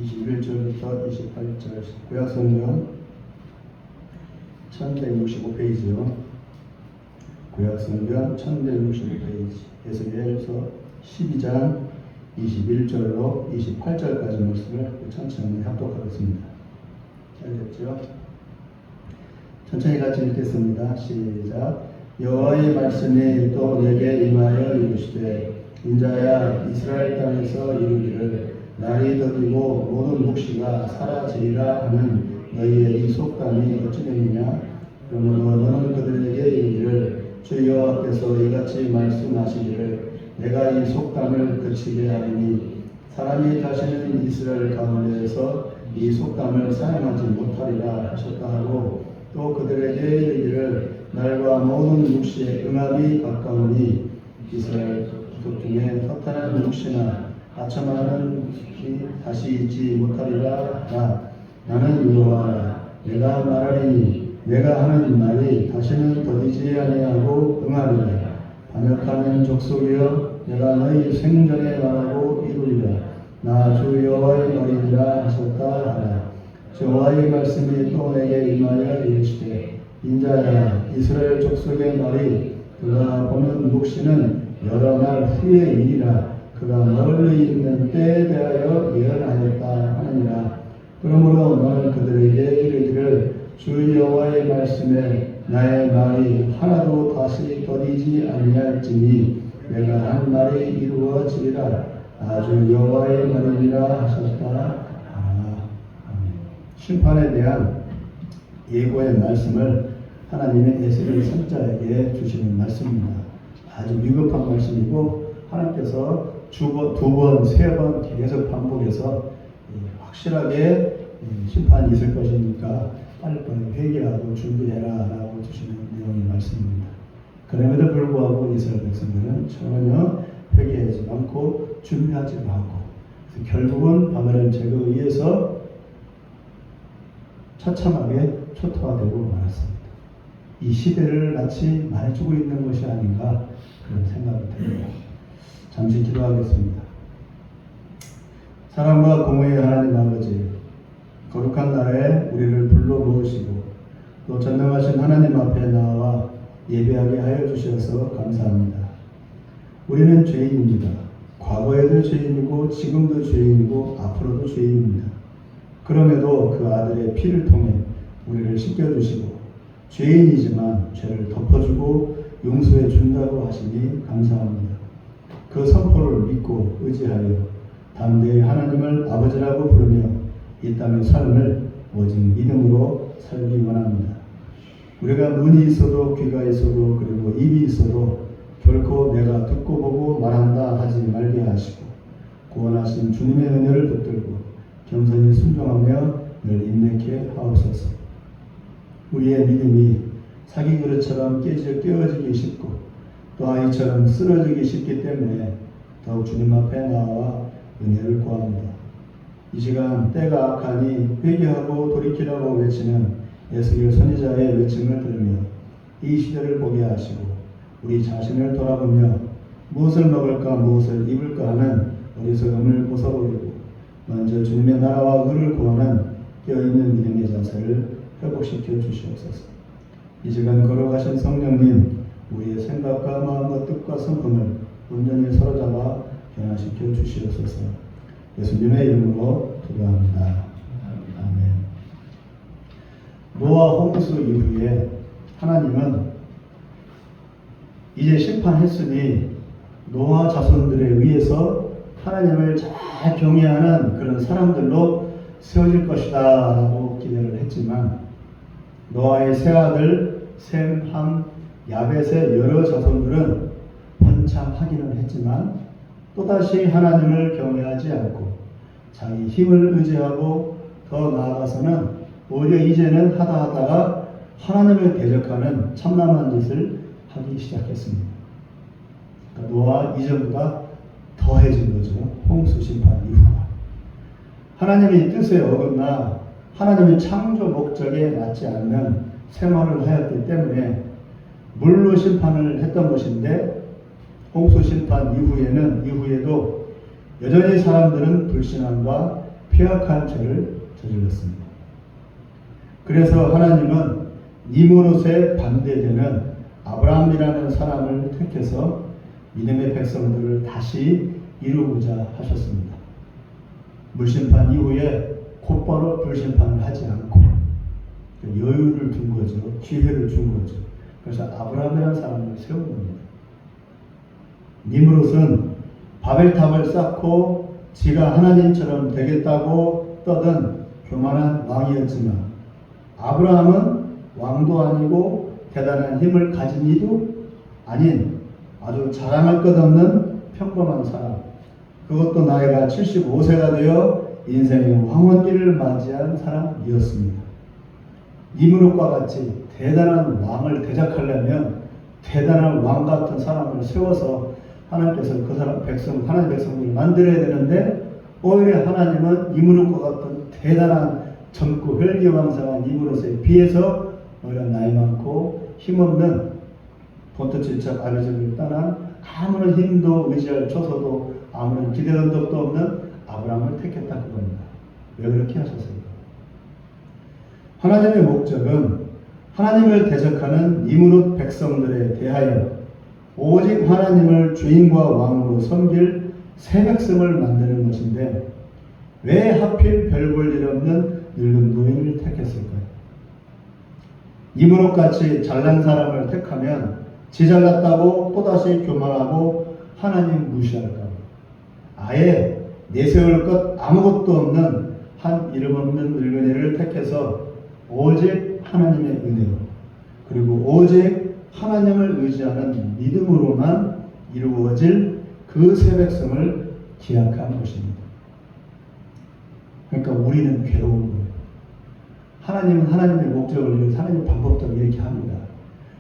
21절부터 28절 구약성경 1165페이지요. 구약성경 1165페이지 에스겔서 12장 21절로 28절까지 말씀을 천천히 합독하겠습니다. 잘 됐죠? 천천히 같이 읽겠습니다. 시작. 여호와의 말씀이 또 내게 임하여 이르시되 인자야 이스라엘 땅에서 이르기를 날이 더디고 모든 묵시가 사라지리라 하는 너희의 이 속담이 어찌되느냐. 그러므로 너는 그들에게 이르기를 주 여호와께서 이같이 말씀하시기를 내가 이 속담을 그치게 하리니 사람이 다시는 이스라엘 가운데에서 이 속담을 사용하지 못하리라 하셨다 하고, 또 그들에게 이르기를 날과 모든 묵시의 응합이 가까우니 이스라엘 족 중에 허탄한 묵시나 아첨하는 묵시 다시 있지 못하리라. 나는 여호와라. 내가 말하리니 내가 하는 말이 다시는 더디지 아니하고 응하리라. 반역하는 족속이여 내가 너희 생전에 말하고 이루리라. 나 주 여호와의 말이니라 하셨다 하라. 여호와의 말씀이 또 내게 임하여 이르시되 인자야 이스라엘 족속의 말이 그가 보는 묵시는 여러 날 후의 일이라. 그가 멀리 있는 때에 대하여 예언하였다 하느니라. 그러므로 너는 그들에게 이르기를 주 여호와의 말씀에 나의 말이 하나도 다시 더디지 아니할지니 내가 한 말이 이루어지리라. 아주 여호와의 말이니라 하셨다. 아멘. 심판에 대한 예고의 말씀을 하나님의 에스겔 선지자에게 주시는 말씀입니다. 아주 위급한 말씀이고 하나님께서 두 번, 세 번 계속 반복해서 확실하게 심판이 있을 것이니까 빨리빨리 회개하고 준비해라 라고 주시는 내용의 말씀입니다. 그럼에도 불구하고 이스라엘 백성들은 전혀 회개하지 않고 준비하지 않고 결국은 바벨론 제거에 의해서 처참하게 초토화되고 말았습니다. 이 시대를 마치 말해주고 있는 것이 아닌가 그런 생각이 듭니다. 잠시 기도하겠습니다. 사랑과 공의의 하나님 아버지, 거룩한 날에 우리를 불러 모으시고 또 전능하신 하나님 앞에 나와 예배하게 하여 주셔서 감사합니다. 우리는 죄인입니다. 과거에도 죄인이고 지금도 죄인이고 앞으로도 죄인입니다. 그럼에도 그 아들의 피를 통해 우리를 씻겨주시고 죄인이지만 죄를 덮어주고 용서해 준다고 하시니 감사합니다. 그 선포를 믿고 의지하여 담대히 하나님을 아버지라고 부르며 이 땅의 삶을 오직 믿음으로 살기 원합니다. 우리가 눈이 있어도 귀가 있어도 그리고 입이 있어도 결코 내가 듣고 보고 말한다 하지 말게 하시고 구원하신 주님의 은혜를 붙들고 겸손히 순종하며 늘 인내케 하옵소서. 우리의 믿음이 사기 그릇처럼 깨어지기 쉽고 또 아이처럼 쓰러지기 쉽기 때문에 더욱 주님 앞에 나와 은혜를 구합니다. 이 시간 때가 악하니 회개하고 돌이키라고 외치는 에스겔 선지자의 외침을 들으며 이 시대를 보게 하시고 우리 자신을 돌아보며 무엇을 먹을까 무엇을 입을까 하는 어리석음을 벗어버리고 먼저 주님의 나라와 의를 구하는 깨어있는 믿음의 자세를 회복시켜 주시옵소서. 이 시간 걸어가신 성령님, 우리의 생각과 마음과 뜻과 성품을 온전히 사로잡아 변화시켜 주시옵소서. 예수님의 이름으로 기도합니다. 아멘. 노아 홍수 이후에 하나님은 이제 심판했으니 노아 자손들에 의해서 하나님을 잘 경외하는 그런 사람들로 세워질 것이다 라고 기대를 했지만 노아의 세 아들 셈, 함, 야벳의 여러 자손들은 번창하기는 했지만 또다시 하나님을 경외하지 않고 자기 힘을 의지하고 더 나아가서는 오히려 이제는 하다가 하나님을 대적하는 참남한 짓을 하기 시작했습니다. 그러니까 노아 이전보다 더해진 거죠. 홍수 심판 이후가. 하나님의 뜻에 어긋나 하나님의 창조 목적에 맞지 않는 생활을 하였기 때문에 물로 심판을 했던 것인데 홍수 심판 이후에도 여전히 사람들은 불신앙과 폐악한 죄를 저질렀습니다. 그래서 하나님은 니므롯에 반대되는 아브라함이라는 사람을 택해서 믿음의 백성들을 다시 이루고자 하셨습니다. 물심판 이후에 곧바로 불심판을 하지 않고 여유를 둔 거죠. 기회를 준 거죠. 그래서 아브라함이라는 사람을 세운 겁니다. 니므롯은 바벨탑을 쌓고 지가 하나님처럼 되겠다고 떠든 교만한 왕이었지만 아브라함은 왕도 아니고 대단한 힘을 가진 이도 아닌 아주 자랑할 것 없는 평범한 사람, 그것도 나이가 75세가 되어 인생의 황혼기를 맞이한 사람이었습니다. 니므롯과 같이 대단한 왕을 대적하려면 대단한 왕 같은 사람을 세워서 하나님께서 그 사람 백성, 하나님 백성들을 만들어야 되는데 오히려 하나님은 니므롯과 같은 대단한 젊고 혈기왕성한 니므롯에 비해서 오히려 나이 많고 힘없는 본토질척 아비집을 떠난 아무런 힘도 의지할 조서도 아무런 기대던 적도 없는 아브라함을 택했다 그겁니다. 왜 그렇게 하셨을까? 하나님의 목적은 하나님을 대적하는 니므롯 백성들에 대하여 오직 하나님을 주인과 왕으로 섬길 새 백성을 만드는 것인데 왜 하필 별 볼 일 없는 늙은 노인을 택했을까요? 니므롯같이 잘난 사람을 택하면 지 잘났다고 또다시 교만하고 하나님 무시할까? 아예 내세울 것 아무것도 없는 한 이름 없는 늙은이를 택해서 오직 하나님의 은혜로 그리고 오직 하나님을 의지하는 믿음으로만 이루어질 그 새 백성을 기약한 것입니다. 그러니까 우리는 괴로운 거예요. 하나님은 하나님의 목적을 위해서 하나님의 방법대로 이렇게 합니다.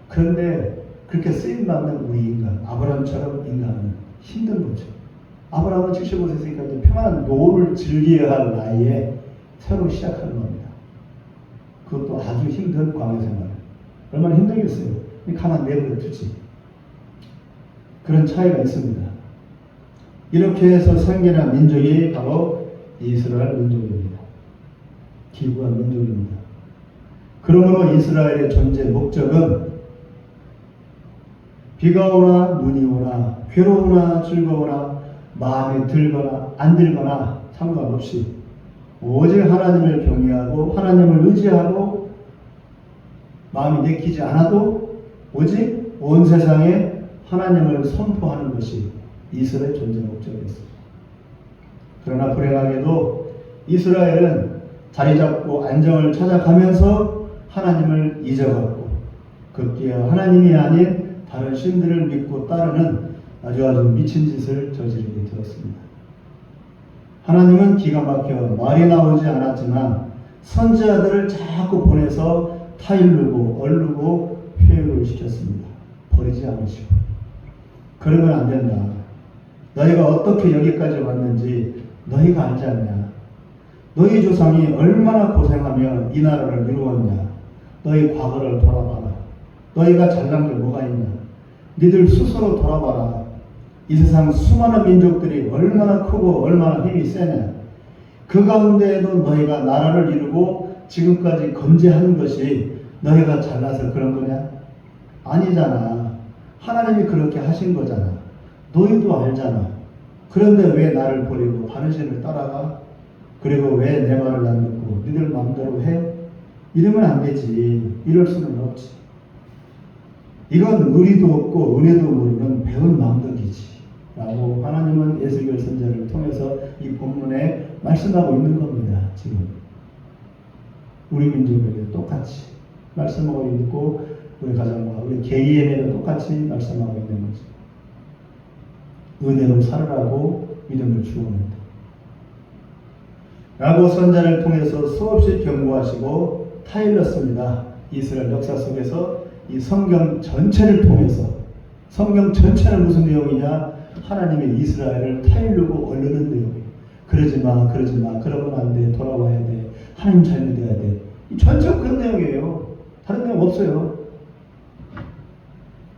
그런데 그렇게 쓰임받는 우리 인간, 아브라함처럼 인간은 힘든 거죠. 아브라함은 75세니까 이제 평안한 노를 즐겨야 할 나이에 새로 시작하는 겁니다. 그것도 아주 힘든 광야 생활. 얼마나 힘들겠어요. 가만 내버려 두지. 그런 차이가 있습니다. 이렇게 해서 생겨난 민족이 바로 이스라엘 민족입니다. 기구한 민족입니다. 그러므로 이스라엘의 존재 목적은 비가 오나 눈이 오나 괴로우나 즐거우나 마음에 들거나 안 들거나 상관없이 오직 하나님을 경외하고 하나님을 의지하고 마음이 내키지 않아도 오직 온 세상에 하나님을 선포하는 것이 이스라엘의 존재 목적이었습니다. 그러나 불행하게도 이스라엘은 자리 잡고 안정을 찾아가면서 하나님을 잊어갔고 급기야 하나님이 아닌 다른 신들을 믿고 따르는 아주 미친 짓을 저지르게 되었습니다. 하나님은 기가 막혀 말이 나오지 않았지만 선지자들을 자꾸 보내서 타일르고 얼르고 회유를 시켰습니다. 버리지 않으시고. 그러면 안 된다. 너희가 어떻게 여기까지 왔는지 너희가 알지 않냐. 너희 조상이 얼마나 고생하며 이 나라를 이루었냐. 너희 과거를 돌아봐라. 너희가 잘난 게 뭐가 있냐. 니들 스스로 돌아봐라. 이 세상 수많은 민족들이 얼마나 크고 얼마나 힘이 세냐. 그 가운데에도 너희가 나라를 이루고 지금까지 건재한 것이 너희가 잘나서 그런 거냐? 아니잖아. 하나님이 그렇게 하신 거잖아. 너희도 알잖아. 그런데 왜 나를 버리고 다른 신을 따라가? 그리고 왜 내 말을 안 듣고 니들 마음대로 해? 이러면 안 되지. 이럴 수는 없지. 이건 의리도 없고 은혜도 모르는 배운 망덕이지. 라고 하나님은 에스겔 선지자를 통해서 이 본문에 말씀하고 있는 겁니다. 지금 우리 민족에게 똑같이 말씀하고 있고 우리 가정과 우리 개인에게도 똑같이 말씀하고 있는 거죠. 은혜로 살으라고 믿음을 주옵니다. 라고 선자를 통해서 수없이 경고하시고 타일렀습니다. 이스라엘 역사 속에서 이 성경 전체를 통해서 성경 전체는 무슨 내용이냐? 하나님의 이스라엘을 타일르고 얼르는 내용이에요. 그러지 마, 그러지 마, 그러면 안 돼, 돌아와야 돼, 하나님 잘 믿어야 돼. 이 전체가 그런 내용이에요. 다른 내용 없어요.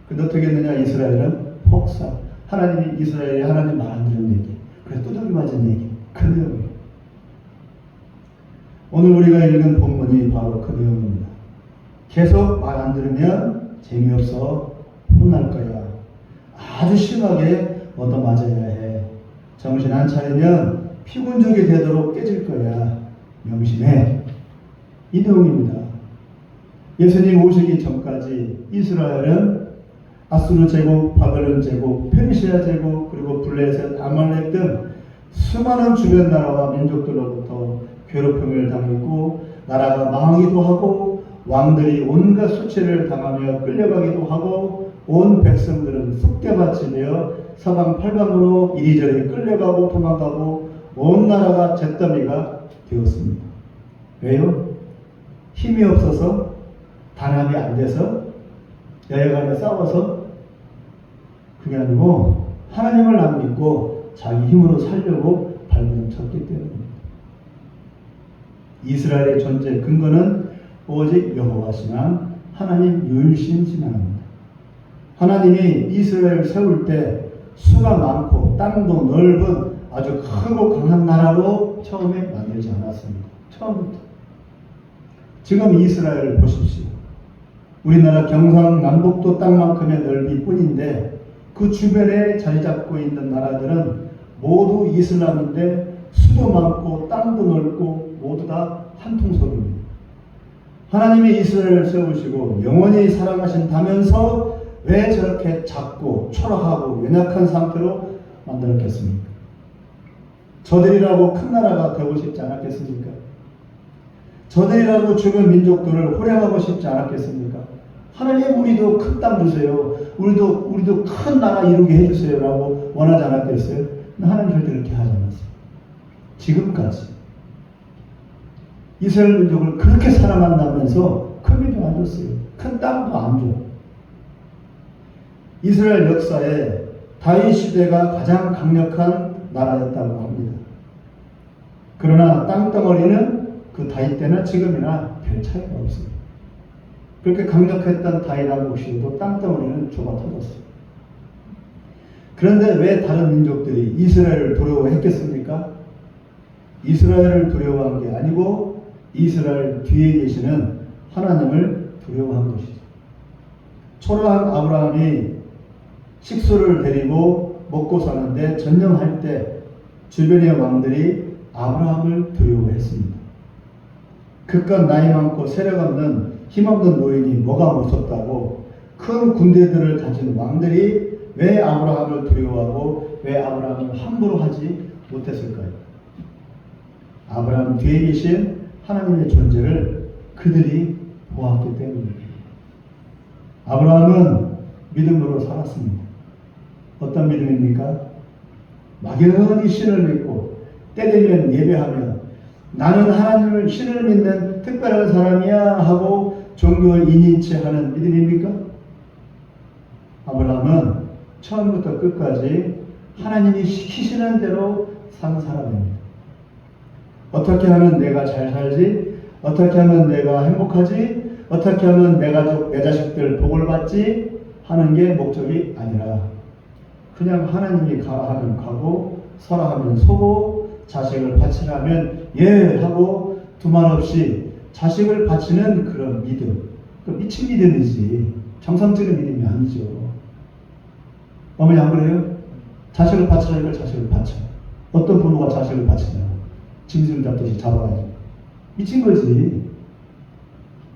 근데 어떻게 했느냐? 이스라엘은 폭사. 하나님이 이스라엘이 하나님 말 안 듣는 얘기. 그래서 두들기 맞은 얘기. 그 내용이에요. 오늘 우리가 읽은 본문이 바로 그 내용입니다. 계속 말 안 들으면 재미없어 혼날 거야. 아주 심하게 얻어맞아야 해. 정신 안 차리면 피곤족이 되도록 깨질 거야. 명심해. 이 내용입니다. 예수님 오시기 전까지 이스라엘은 아수르 제국, 바벨론 제국, 페르시아 제국, 그리고 블레셋, 아말렉 등 수많은 주변 나라와 민족들로부터 괴롭힘을 당했고 나라가 망하기도 하고 왕들이 온갖 수치를 당하며 끌려가기도 하고 온 백성들은 쑥대밭이 되어 사방 팔방으로 이리저리 끌려가고 도망가고 온 나라가 잿더미가 되었습니다. 왜요? 힘이 없어서? 단합이 안 돼서? 여야간에 싸워서? 그게 아니고 하나님을 안 믿고 자기 힘으로 살려고 발버둥 쳤기 때문입니다. 이스라엘의 존재 근거는 오직 여호와 신앙, 하나님 유일신 신앙입니다. 하나님이 이스라엘을 세울 때 수가 많고 땅도 넓은 아주 크고 강한 나라로 처음에 만들지 않았습니다. 처음부터. 지금 이스라엘을 보십시오. 우리나라 경상남북도 땅만큼의 넓이 뿐인데 그 주변에 자리 잡고 있는 나라들은 모두 이슬람인데 수도 많고 땅도 넓고 모두 다 한 통속입니다. 하나님이 이스라엘을 세우시고 영원히 사랑하신다면서 왜 저렇게 작고 초라하고 연약한 상태로 만들었겠습니까? 저들이라고 큰 나라가 되고 싶지 않았겠습니까? 저들이라고 주변 민족들을 호령하고 싶지 않았겠습니까? 하나님 우리도 큰 땅 주세요. 우리도 큰 나라 이루게 해주세요. 라고 원하지 않았겠어요? 하나님 절대 그렇게 하지 않았어요. 지금까지 이스라엘 민족을 그렇게 사랑한다면서 큰 민족 안 줬어요. 큰 땅도 안 줘. 이스라엘 역사에 다윗 시대가 가장 강력한 나라였다고 합니다. 그러나 땅덩어리는 그 다윗 때나 지금이나 별 차이가 없어요. 그렇게 강력했던 다윗 왕국시대도 땅덩어리는 좁아 터졌어요. 그런데 왜 다른 민족들이 이스라엘을 두려워했겠습니까? 이스라엘을 두려워한 게 아니고 이스라엘 뒤에 계시는 하나님을 두려워한 것이죠. 초라한 아브라함이 식수를 데리고 먹고 사는데 전념할 때 주변의 왕들이 아브라함을 두려워했습니다. 그깟 나이 많고 세력 없는 힘없는 노인이 뭐가 무섭다고 큰 군대들을 가진 왕들이 왜 아브라함을 두려워하고 왜 아브라함을 함부로 하지 못했을까요? 아브라함 뒤에 계신 하나님의 존재를 그들이 보았기 때문입니다. 아브라함은 믿음으로 살았습니다. 어떤 믿음입니까? 막연히 신을 믿고 때되면 예배하며 나는 하나님을 신을 믿는 특별한 사람이야 하고 종교 인인체 하는 믿음입니까? 아브라함은 처음부터 끝까지 하나님이 시키시는 대로 산 사람입니다. 어떻게 하면 내가 잘 살지? 어떻게 하면 내가 행복하지? 어떻게 하면 내 가족, 내 자식들 복을 받지? 하는 게 목적이 아니라 그냥 하나님이 가라 하면 가고 서라 하면 서고 자식을 바치라면 예 하고 두말 없이 자식을 바치는 그런 믿음. 그 미친 믿음이지 정상적인 믿음이 아니죠. 어머니 안 그래요? 자식을 바치라니까 자식을 바쳐. 어떤 부모가 자식을 바치냐고. 짐승 잡듯이 잡아가지고. 미친 거지.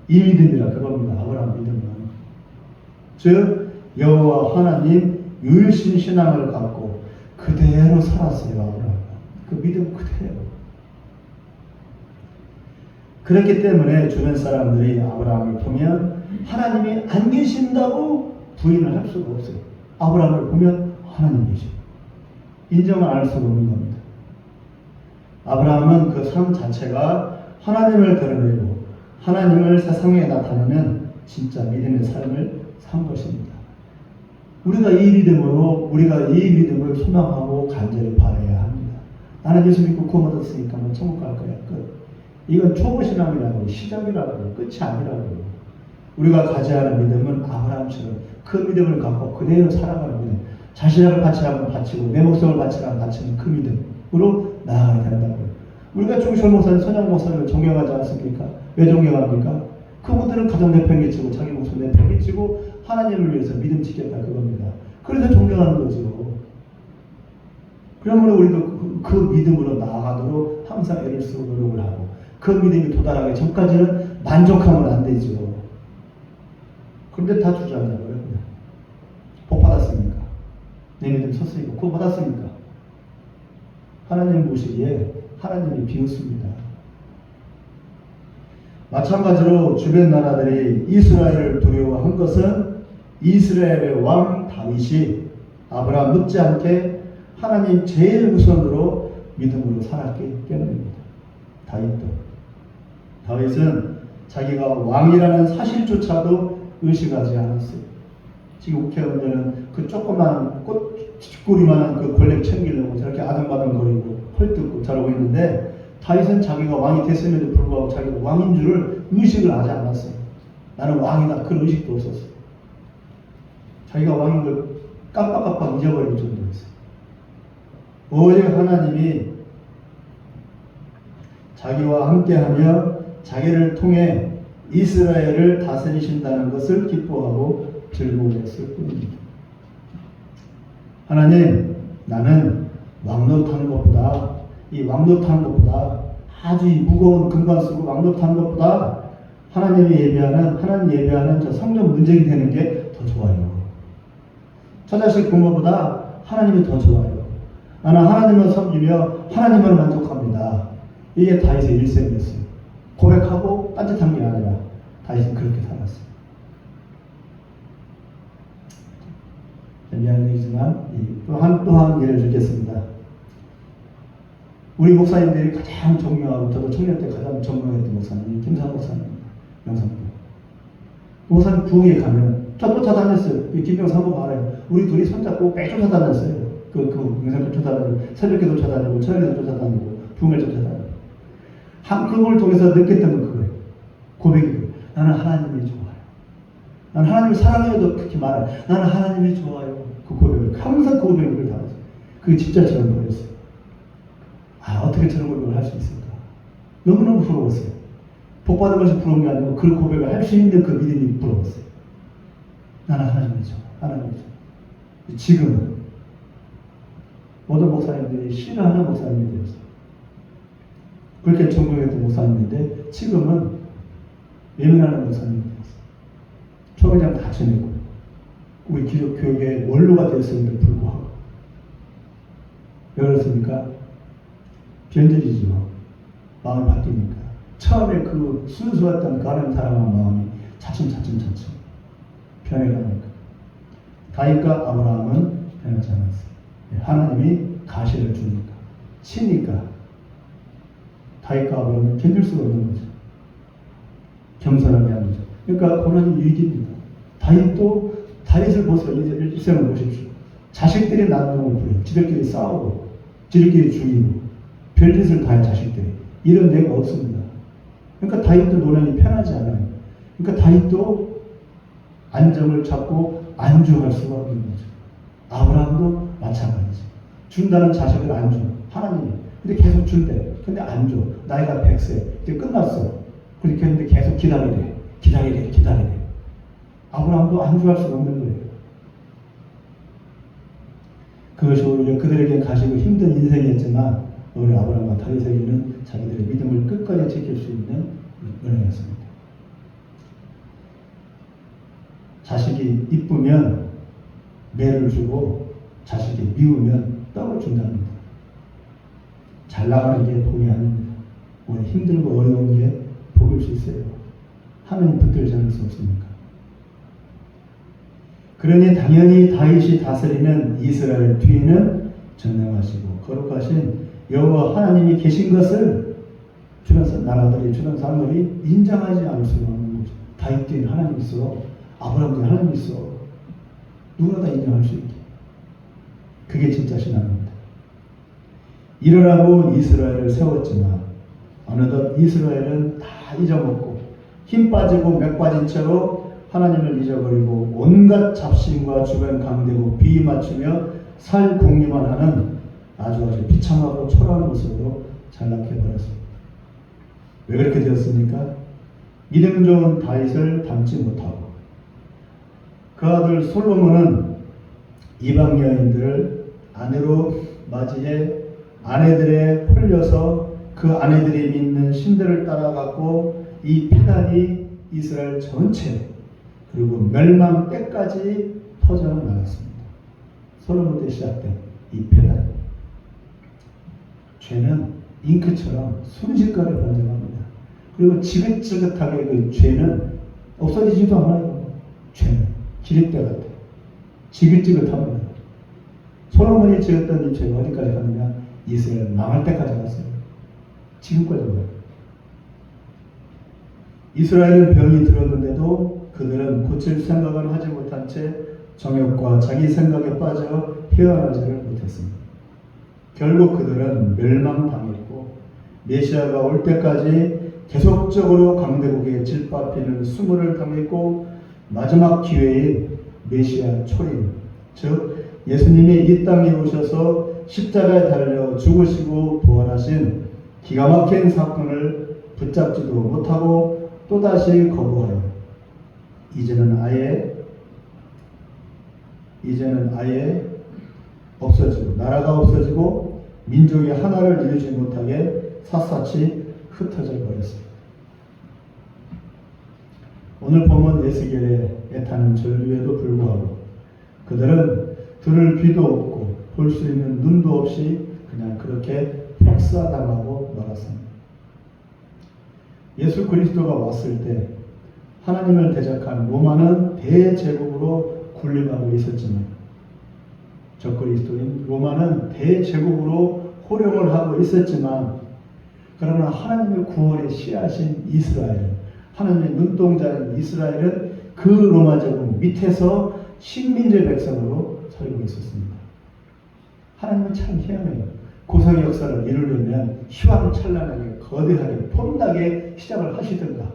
이 믿음이라 그겁니다. 아브라함 믿음은. 즉 여호와 하나님 유일신 신앙을 갖고 그대로 살았어요. 아브라함. 그 믿음 그대로. 그렇기 때문에 주변 사람들이 아브라함을 보면 하나님이 안 계신다고 부인을 할 수가 없어요. 아브라함을 보면 하나님 계시고 인정을 안 할 수가 없는 겁니다. 아브라함은 그 삶 자체가 하나님을 드러내고 하나님을 세상에 나타내는 진짜 믿음의 삶을 산 것입니다. 우리가 이 믿음을 소망하고 간절히 바라야 합니다. 나는 예수 믿고 구원 얻었으니까 뭐 천국 갈 거야. 끝. 이건 초보신앙이라고 시작이라고 끝이 아니라고. 우리가 가져야 하는 믿음은 아브라함처럼 그 믿음을 갖고 그대로 살아가는 믿음. 자신을 바치라면 바치고 내 목숨을 바치라면 바치는 그 믿음으로 나아가야 된다고요. 우리가 중시월 목사님, 선양 목사님을 존경하지 않습니까? 왜 존경합니까? 그분들은 가정 내팽개치고 자기 목숨 내팽개치고 하나님을 위해서 믿음 지켰다 그겁니다. 그래서 존경하는 거죠. 그러므로 우리도 그 믿음으로 나아가도록 항상 애를 쓰고 노력을 하고 그 믿음이 도달하기 전까지는 만족하면 안 되죠. 그런데 다 주저하냐고요. 복 받았습니까? 내 믿음 섰으니까 그거 받았습니까? 하나님 보시기에 하나님이 비웃습니다. 마찬가지로 주변 나라들이 이스라엘을 두려워한 것은 이스라엘의 왕 다윗이 아브라함 못지않게 하나님 제일 우선으로 믿음으로 살았기 때문입니다. 다윗은 자기가 왕이라는 사실조차도 의식하지 않았어요. 지금 국회의원들은 그 조그만 꽃꼬리만한 그 권력 챙기려고 저렇게 아등바등거리고 헐뜯고 저러고 있는데 다윗은 자기가 왕이 됐음에도 불구하고 자기가 왕인 줄을 의식을 하지 않았어요. 나는 왕이다. 그런 의식도 없었어요. 자기가 왕인 걸 깜빡깜빡 잊어버릴 정도였어요. 오직 하나님이 자기와 함께하며 자기를 통해 이스라엘을 다스리신다는 것을 기뻐하고 즐거워했을 뿐입니다. 하나님, 나는 왕노릇하는 것보다 이 왕노릇하는 것보다 아주 무거운 금관 쓰고 왕노릇하는 것보다 하나님 예배하는 저 성전 문제가 되는 게 더 좋아요. 처자식 부모보다 하나님이 더 좋아요. 나는 하나님을 섬기며 하나님을 만족합니다. 이게 다윗의 일생이었어요. 고백하고 딴짓한 게 아니라 다윗은 그렇게 살았어요. 미안한 얘기지만 또한 예를 들겠습니다. 우리 목사님들이 가장 존경하고 저도 청년 때 가장 존경했던 목사님이 김상 목사님입니다. 영상교. 목사님 부흥에 가면 저 쫓아다녔어요. 김병사모 알아요. 우리 둘이 손잡고 꽤 쫓아다녔어요. 영상교 쫓아다니고 새벽에도 쫓아다니고 저녁에도 쫓아다니고 부흥을 쫓아다니고 그걸 통해서 느꼈던 건 그거예요. 고백이 나는 하나님이 좋아요. 나는 하나님을 사랑해요도 그렇게 말해요. 나는 하나님이 좋아요. 그 고백을 항상 그 고백을 담았어요. 그게 진짜 저런 거였어요. 어떻게 저런 고백을 할 수 있을까? 너무너무 부러웠어요. 복받은 것이 부러운 게 아니고 그 고백을 할 수 있는 그 믿음이 부러웠어요. 나는 하나님이 좋아. 하나님이 좋아. 지금은 모든 목사님들이 싫어하는 목사님이 되었어요. 그렇게 존경했던 목사님인데 지금은 예민하는 목사님이 되었어요. 초회장 다 지내고 우리 기독교의 원로가 되었음에도 불구하고 왜 그렇습니까? 변질이죠. 마음이 바뀌니까. 처음에 그 순수했던 가는 사람의 마음이 차츰 변해가니까. 다윗과 아브라함은 변하지 않았어요. 하나님이 가시를 주니까 치니까 다윗과 아브라함은 견딜 수가 없는 거죠. 겸손하게 하는 거죠. 그러니까 고난이 유익입니다. 다윗을 보세요. 일생을 보십시오. 자식들이 난동을 부려요. 지들끼리 싸우고 지들끼리 죽이고 별짓을 다 해 자식들이. 이런 예가 없습니다. 그러니까 다윗도 노년이 편하지 않아요. 그러니까 다윗도 안정을 찾고 안주할 수가 없는 거죠. 아브라함도 마찬가지죠. 준다는 자식을 안 줘. 하나님이. 근데 계속 준대. 근데 안 줘. 나이가 100세. 이제 끝났어. 그렇게 했는데 계속 기다리래. 아브라함도 안주할 수가 없는 거예요. 그것이 오히려 그들에게 가시고 힘든 인생이었지만 우리 아브라함과 다윗에게는 자기들의 믿음을 끝까지 지킬 수 있는 은혜였습니다. 자식이 이쁘면 매를 주고 자식이 미우면 떡을 준답니다. 잘 나가는 게 복이 아닙니다. 오히려 힘들고 어려운 게 복일 수 있어요. 하나님 붙들지 않을 수 없습니까? 그러니 당연히 다윗이 다스리는 이스라엘 뒤에는 전능하시고 거룩하신 여호와 하나님이 계신 것을 주변 나라들이 주변 사람들이 인정하지 않을 수가 없는 거죠. 다윗 뒤에는 하나님이 있어. 아브라함 뒤에 하나님이 있어. 누구나 다 인정할 수 있게. 그게 진짜 신앙입니다. 이러라고 이스라엘을 세웠지만 어느덧 이스라엘은 다 잊어먹고 힘 빠지고 맥 빠진 채로 하나님을 잊어버리고 온갖 잡신과 주변 강대고 비맞추며 살 공리만 하는 아주 비참하고 초라한 모습으로 전락해버렸습니다. 왜 그렇게 되었습니까? 믿음 좋은 다윗을 닮지 못하고 그 아들 솔로몬은 이방 여인들을 아내로 맞이해 아내들에 홀려서 그 아내들이 믿는 신들을 따라갔고 이 폐단이 이스라엘 전체 그리고 멸망 때까지 퍼져나갔습니다. 솔로몬 때 시작된 이 폐단. 죄는 잉크처럼 순식간에 번져갑니다. 그리고 지긋지긋하게 그 죄는 없어지지도 않아요. 죄는 기립대 같아. 지긋지긋합니다. 솔로몬이 지었던 이 죄가 어디까지 갔느냐? 이스라엘 망할 때까지 갔어요. 지금까지 가요. 이스라엘은 병이 들었는데도 그들은 고칠 생각을 하지 못한 채 정욕과 자기 생각에 빠져 헤어나지를 못했습니다. 결국 그들은 멸망당했고 메시아가 올 때까지 계속적으로 강대국의 질밥히는 수모를 당했고 마지막 기회인 메시아 초림, 즉 예수님이 이 땅에 오셔서 십자가에 달려 죽으시고 부활하신 기가 막힌 사건을 붙잡지도 못하고 또다시 거부하여 이제는 아예 없어지고 나라가 없어지고 민족이 하나를 이루지 못하게 샅샅이 흩어져 버렸습니다. 오늘 본문 에스겔의 애타는 절규에도 불구하고 그들은 들을 귀도 없고 볼 수 있는 눈도 없이 그냥 그렇게 폭사당하고 말았습니다. 예수 그리스도가 왔을 때 하나님을 대적한 로마는 대제국으로 군림하고 있었지만 적그리스도인 로마는 대제국으로 호령을 하고 있었지만 그러나 하나님의 구원의 씨앗인 이스라엘, 하나님의 눈동자인 이스라엘은 그 로마 제국 밑에서 식민지 백성으로 살고 있었습니다. 하나님은 참 희한해요. 구속의 역사를 이루려면 휘황찬란하게 거대하게 폼나게 시작을 하시던가.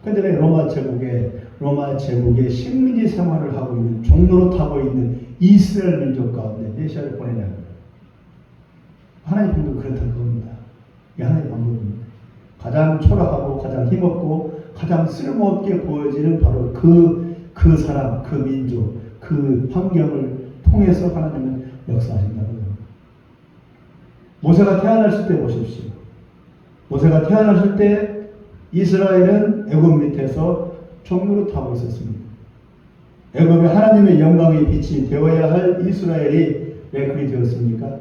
그런데 왜 로마 제국의 식민지 생활을 하고 있는 종로로 타고 있는 이스라엘 민족 가운데 메시아를 보내냐고요. 하나님 방법은 그렇다는 겁니다. 이게 하나님의 방법입니다. 가장 초라하고 가장 힘없고 가장 쓸모없게 보여지는 바로 그 사람, 그 민족, 그 환경을 통해서 하나님은 역사하신다는 겁니다. 모세가 태어났을 때 보십시오. 모세가 태어났을 때 이스라엘은 애굽 밑에서 종로를 타고 있었습니다. 애굽에 하나님의 영광의 빛이 되어야 할 이스라엘이 왜 그리 되었습니까?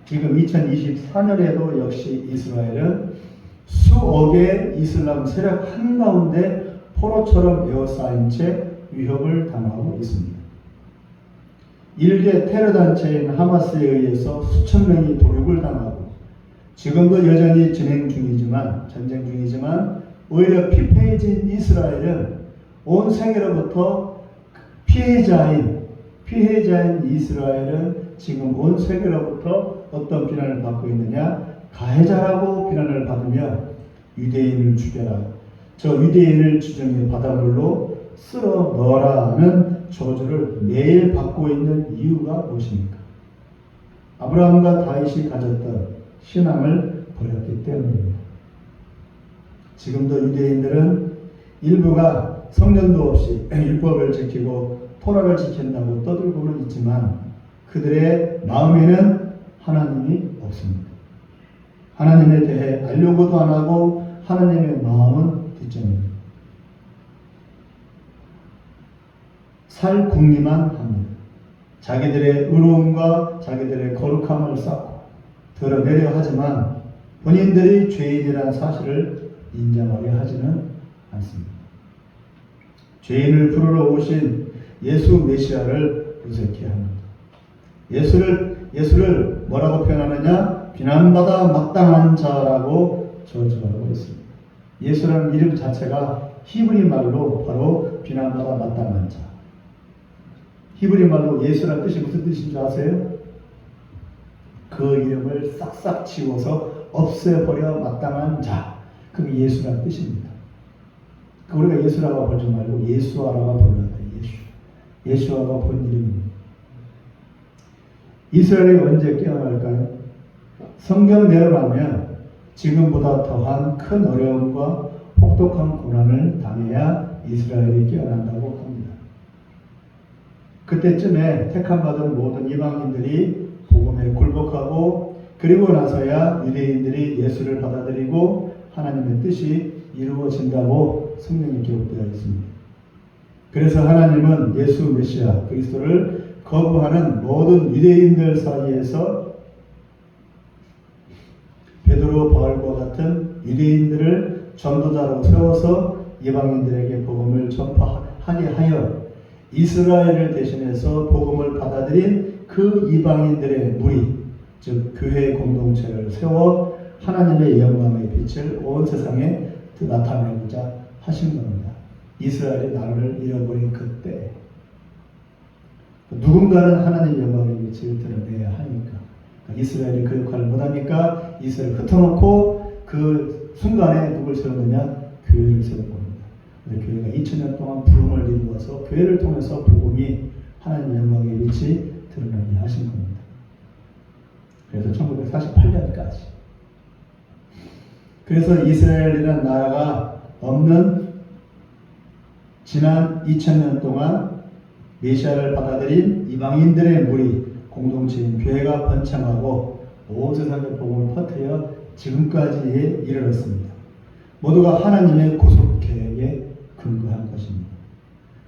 지금 2024년에도 역시 이스라엘은 수억의 이슬람 세력 한가운데 포로처럼 에워싸인 채 위협을 당하고 있습니다. 일개 테러 단체인 하마스에 의해서 수천 명이 도륙을 당하고 지금도 여전히 전쟁 중이지만 오히려 피폐해진 이스라엘은 온 세계로부터 피해자인 이스라엘은 지금 온 세계로부터 어떤 비난을 받고 있느냐? 가해자라고 비난을 받으며 유대인을 죽여라. 저 유대인을 주정의 바닷물로 쓸어 넣어라는 저주를 매일 받고 있는 이유가 무엇입니까? 아브라함과 다윗이 가졌던 신앙을 버렸기 때문입니다. 지금도 유대인들은 일부가 성전도 없이 율법을 지키고 토라를 지킨다고 떠들고는 있지만 그들의 마음에는 하나님이 없습니다. 하나님에 대해 알려고도 안 하고 하나님의 마음은 뒷전입니다. 살 궁리만 합니다. 자기들의 의로움과 자기들의 거룩함을 쌓고 드러내려 하지만 본인들이 죄인이라는 사실을 인정하려 하지는 않습니다. 죄인을 부르러 오신 예수 메시아를 구색해야 합니다. 예수를 뭐라고 표현하느냐? 비난받아 마땅한 자라고 저주하고 있습니다. 예수라는 이름 자체가 히브리 말로 바로 비난받아 마땅한 자. 히브리 말로 예수라는 뜻이 무슨 뜻인 줄 아세요? 그 이름을 싹싹 지워서 없애버려 마땅한 자. 그게 예수라는 뜻입니다. 우리가 예수라고 부르지 말고 예수아라고 부르는다. 예수아가 본 이름입니다. 이스라엘이 언제 깨어날까요? 성경대로라면 지금보다 더한 큰 어려움과 혹독한 고난을 당해야 이스라엘이 깨어난다고 합니다. 그때쯤에 택함받은 모든 이방인들이 복음에 굴복하고 그리고 나서야 유대인들이 예수를 받아들이고 하나님의 뜻이 이루어진다고 성경에 기록되어 있습니다. 그래서 하나님은 예수 메시아 그리스도를 거부하는 모든 유대인들 사이에서 베드로 바울과 같은 유대인들을 전도자로 세워서 이방인들에게 복음을 전파하게 하여 이스라엘을 대신해서 복음을 받아들인 그 이방인들의 무리, 즉 교회 공동체를 세워 하나님의 영광의 빛을 온 세상에 나타내고자 하신 겁니다. 이스라엘이 나라를 잃어버린 그때 누군가는 하나님의 영광의 빛을 드러내야 하니까 이스라엘이 그 역할을 못하니까 이스라엘을 흩어놓고 그 순간에 누굴 세웠느냐? 교회를 세운 겁니다. 교회가 2000년 동안 부흥을 이루어서 교회를 통해서 복음이 하나님의 영광의 빛이 드러나게 하신 겁니다. 그래서 1948년까지 그래서 이스라엘이라는 나라가 없는 지난 2000년 동안 메시아를 받아들인 이방인들의 무리 공동체인 교회가 번창하고 온 세상에 복음을 퍼뜨려 지금까지에 이르렀습니다. 모두가 하나님의 구속 계획에 근거한 것입니다.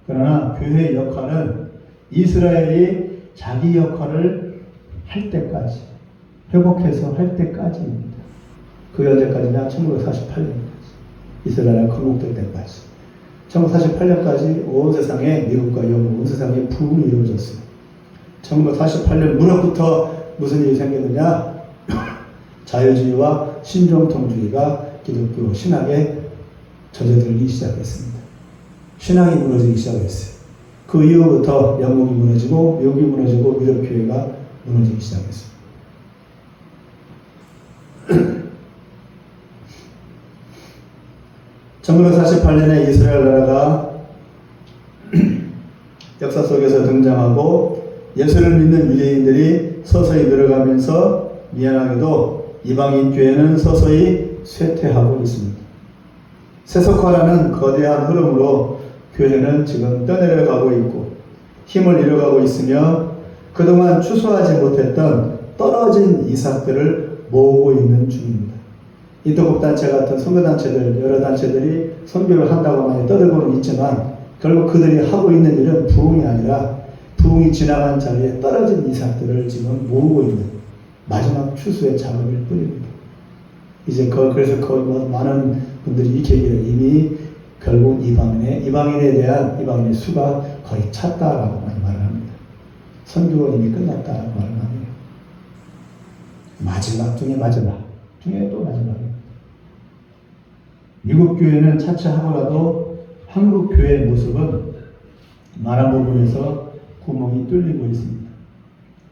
그러나 교회의 역할은 이스라엘이 자기 역할을 할 때까지 회복해서 할 때까지입니다. 그게 언제까지냐? 1948년까지 이스라엘이 건국될 때까지 1948년까지 온 세상에 미국과 영국 온 세상에 부흥이 이루어졌어요. 1948년 무렵부터 무슨 일이 생겼느냐? 자유주의와 신정통주의가 기독교 신학에 젖어들기 시작했습니다. 신앙이 무너지기 시작했어요. 그 이후부터 영국이 무너지고 미국이 무너지고 유럽 교회가 무너지기 시작했어요. 1948년에 이스라엘 나라가 역사 속에서 등장하고 예수를 믿는 유대인들이 서서히 늘어가면서 미안하게도 이방인 교회는 서서히 쇠퇴하고 있습니다. 세속화라는 거대한 흐름으로 교회는 지금 떠내려가고 있고 힘을 잃어가고 있으며 그동안 추수하지 못했던 떨어진 이삭들을 모으고 있는 중입니다. 인터복단체 같은 선교단체들 여러 단체들이 선교를 한다고 많이 떠들고는 있지만 결국 그들이 하고 있는 일은 부흥이 아니라 부흥이 지나간 자리에 떨어진 이삭들을 지금 모으고 있는 마지막 추수의 작업일 뿐입니다. 이제 그래서 거의 많은 분들이 이렇게 얘기해요. 이미 결국 이방인에 대한 이방인의 수가 거의 찼다라고 많이 말을 합니다. 선교가 이미 끝났다라고 말을 합니다. 마지막 중에 또 마지막입니다. 미국 교회는 차차 하고라도 한국 교회의 모습은 많은 부분에서 구멍이 뚫리고 있습니다.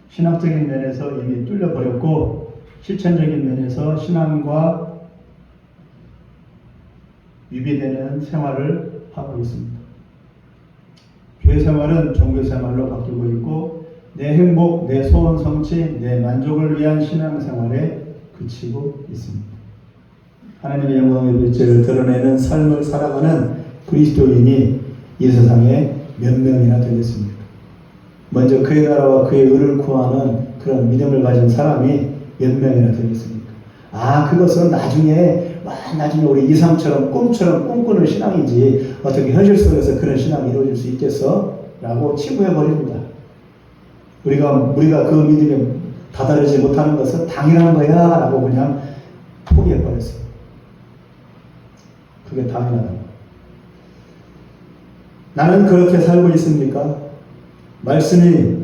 신학적인 면에서 이미 뚫려버렸고 실천적인 면에서 신앙과 위배되는 생활을 하고 있습니다. 교회 생활은 종교 생활로 바뀌고 있고 내 행복, 내 소원 성취, 내 만족을 위한 신앙 생활에 그치고 있습니다. 하나님의 영광의 빛을 드러내는 삶을 살아가는 그리스도인이 이 세상에 몇 명이나 되겠습니까? 먼저 그의 나라와 그의 의를 구하는 그런 믿음을 가진 사람이 몇 명이나 되겠습니까? 그것은 나중에 우리 이상처럼 꿈처럼 꿈꾸는 신앙이지 어떻게 현실 속에서 그런 신앙이 이루어질 수 있겠어? 라고 치부해버립니다. 우리가 그 믿음에 다다르지 못하는 것은 당연한 거야 라고 그냥 포기해버렸어요. 그게 당연하다. 나는 그렇게 살고 있습니까? 말씀에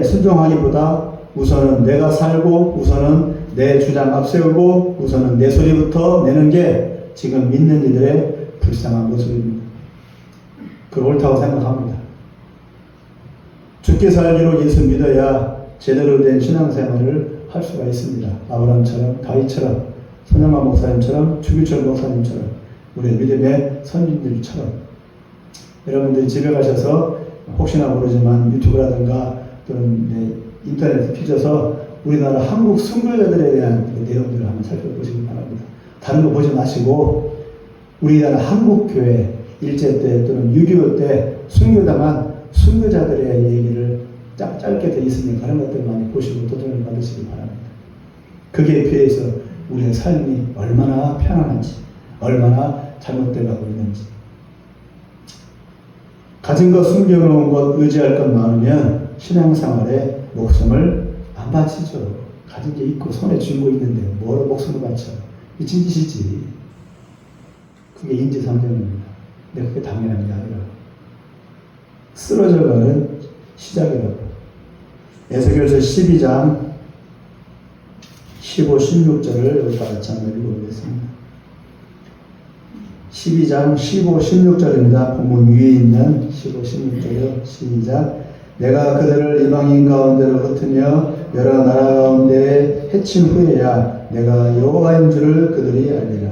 순종하기보다 우선은 내가 살고 우선은 내 주장 앞세우고 우선은 내 소리부터 내는 게 지금 믿는 이들의 불쌍한 모습입니다. 그걸 옳다고 생각합니다. 죽게 살기로 예수 믿어야 제대로 된 신앙생활을 할 수가 있습니다. 아브라함처럼 다윗처럼 손영만 목사님처럼 주기철 목사님처럼 우리 믿음의 선진들처럼 여러분들이 집에 가셔서 혹시나 모르지만 유튜브라든가 또는 인터넷에 펴져서 우리나라 한국 선교자들에 대한 그 내용들을 한번 살펴보시기 바랍니다. 다른 거 보지 마시고 우리나라 한국교회 일제 때 또는 6.25 때 순교당한 순교자들의 얘기를 짧게 돼 있으니 그런 것들 많이 보시고 도전을 받으시기 바랍니다. 거기에 비해서 우리의 삶이 얼마나 편안한지, 얼마나 잘못되어 가고 있는지. 가진 것, 숨겨놓은 것, 의지할 것 많으면 신앙생활에 목숨을 안 바치죠. 가진 게 있고 손에 쥐고 있는데 뭐로 목숨을 바쳐? 미친 짓이지. 그게 인지상정입니다. 근데 그게 당연한 게 아니라 쓰러져가는 시작이라고. 에스겔서 12장 15, 16절을 여기 같이 한번 읽어보겠습니다. 12장 15, 16절입니다. 본문 위에 있는 15, 16절이요. 시작. 내가 그들을 이방인 가운데로 흩으며 여러 나라 가운데 해친 후에야 내가 여호와인 줄을 그들이 알리라.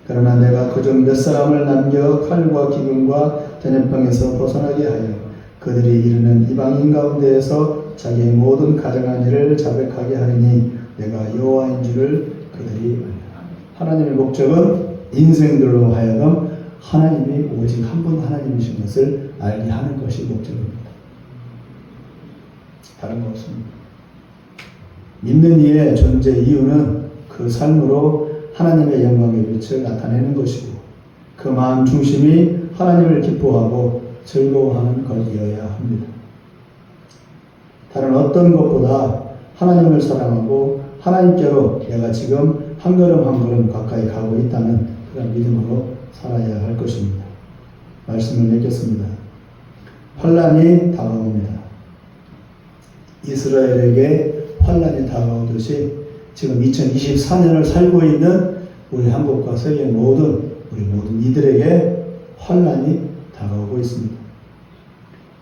그러나 내가 그중 몇 사람을 남겨 칼과 기근과 전염병에서 벗어나게 하여 그들이 이르는 이방인 가운데에서 자기의 모든 가정한 일을 자백하게 하리니 내가 여호와인 줄을 그들이 알리라. 하나님의 목적은 인생들로 하여금 하나님이 오직 한 분 하나님이신 것을 알게 하는 것이 목적입니다. 다른 거 없습니다. 믿는 이의 존재 이유는 그 삶으로 하나님의 영광의 빛을 나타내는 것이고 그 마음 중심이 하나님을 기뻐하고 즐거워하는 것이어야 합니다. 다른 어떤 것보다 하나님을 사랑하고 하나님께로 내가 지금 한 걸음 한 걸음 가까이 가고 있다는 그런 믿음으로 살아야 할 것입니다. 말씀을 맺겠습니다. 환난이 다가옵니다. 이스라엘에게 환난이 다가오듯이 지금 2024년을 살고 있는 우리 한국과 세계 우리 모든 이들에게 환난이 다가오고 있습니다.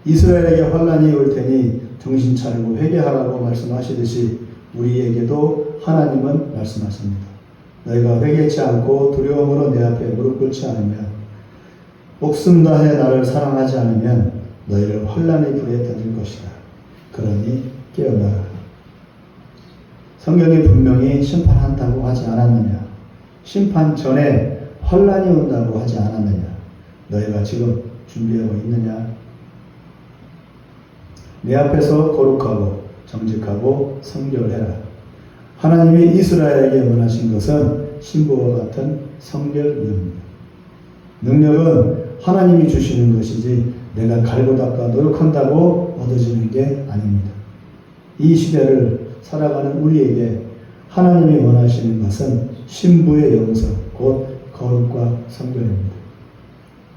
이스라엘에게 환난이 올 테니 정신 차리고 회개하라고 말씀하시듯이 우리에게도 하나님은 말씀하십니다. 너희가 회개치 않고 두려움으로 내 앞에 무릎 꿇지 않으면 목숨 다해 나를 사랑하지 않으면 너희를 환난의 불에 던질 것이다. 그러니 깨어나라. 성경이 분명히 심판한다고 하지 않았느냐? 심판 전에 환난이 온다고 하지 않았느냐? 너희가 지금 준비하고 있느냐? 내 앞에서 거룩하고 정직하고 성결해라. 하나님이 이스라엘에게 원하신 것은 신부와 같은 성결입니다. 능력은 하나님이 주시는 것이지 내가 갈고 닦아 노력한다고 얻어지는 게 아닙니다. 이 시대를 살아가는 우리에게 하나님이 원하시는 것은 신부의 영성, 곧 거룩과 성결입니다.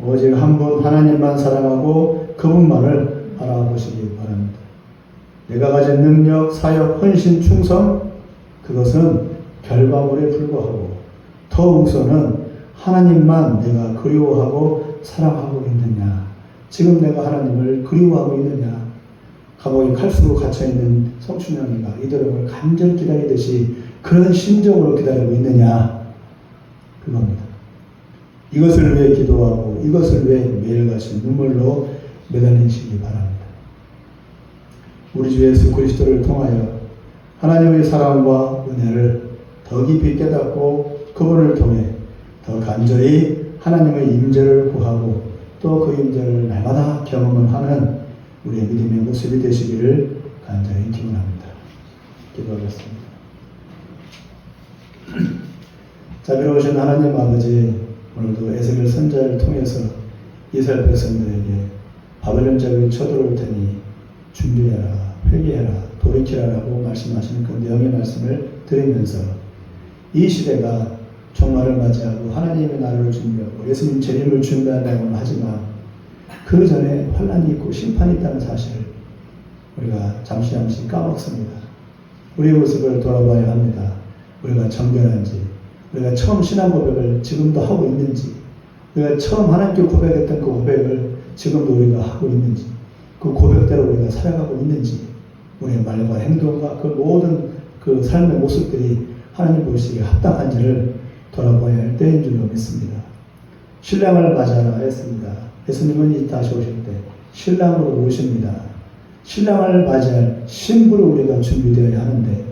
오직 한 분 하나님만 사랑하고 그분만을 바라보시기 바랍니다. 내가 가진 능력, 사역, 헌신, 충성, 그것은 결과물에 불과하고 더 우선은 하나님만 내가 그리워하고 사랑하고 있느냐, 지금 내가 하나님을 그리워하고 있느냐, 감옥에 칼수로 갇혀있는 성춘영이가 이들을 간절히 기다리듯이 그런 심정으로 기다리고 있느냐, 그겁니다. 이것을 위해 기도하고 이것을 위해 매일같이 눈물로 매달리시기 바랍니다. 우리 주 예수 그리스도를 통하여 하나님의 사랑과 은혜를 더 깊이 깨닫고 그분을 통해 더 간절히 하나님의 임재를 구하고 또 그 임재를 날마다 경험을 하는 우리의 믿음의 모습이 되시기를 간절히 기원합니다. 기도하겠습니다. 자비로우신 하나님 아버지, 오늘도 에스겔 선지자를 통해서 이스라엘 백성들에게 바벨론 적이 쳐들어올 테니 준비해라, 회개해라, 돌이키라라고 말씀하시는 그 내용의 말씀을 들으면서 이 시대가 종말을 맞이하고 하나님의 나라를 준비하고 예수님 재림을 준비한다고는 하지만 그 전에 환난이 있고 심판이 있다는 사실을 우리가 잠시 까먹습니다. 우리의 모습을 돌아봐야 합니다. 우리가 정결한지, 우리가 처음 신앙 고백을 지금도 하고 있는지, 우리가 처음 하나님께 고백했던 그 고백을 지금도 우리가 하고 있는지, 그 고백대로 우리가 살아가고 있는지, 우리의 말과 행동과 그 모든 그 삶의 모습들이 하나님 보시기에 합당한지를 돌아봐야 할 때인 줄로 믿습니다. 신랑을 맞이하라 했습니다. 예수님은 다시 오실 때 신랑으로 오십니다. 신랑을 맞이할 신부로 우리가 준비되어야 하는데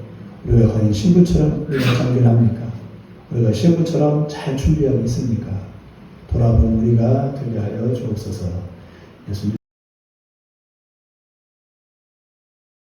우리가 과연 신부처럼 우리가 장기를 합니까? 우리가 신부처럼 잘 준비하고 있습니까? 돌아보는 우리가 되게 하여 주옵소서. 예수님.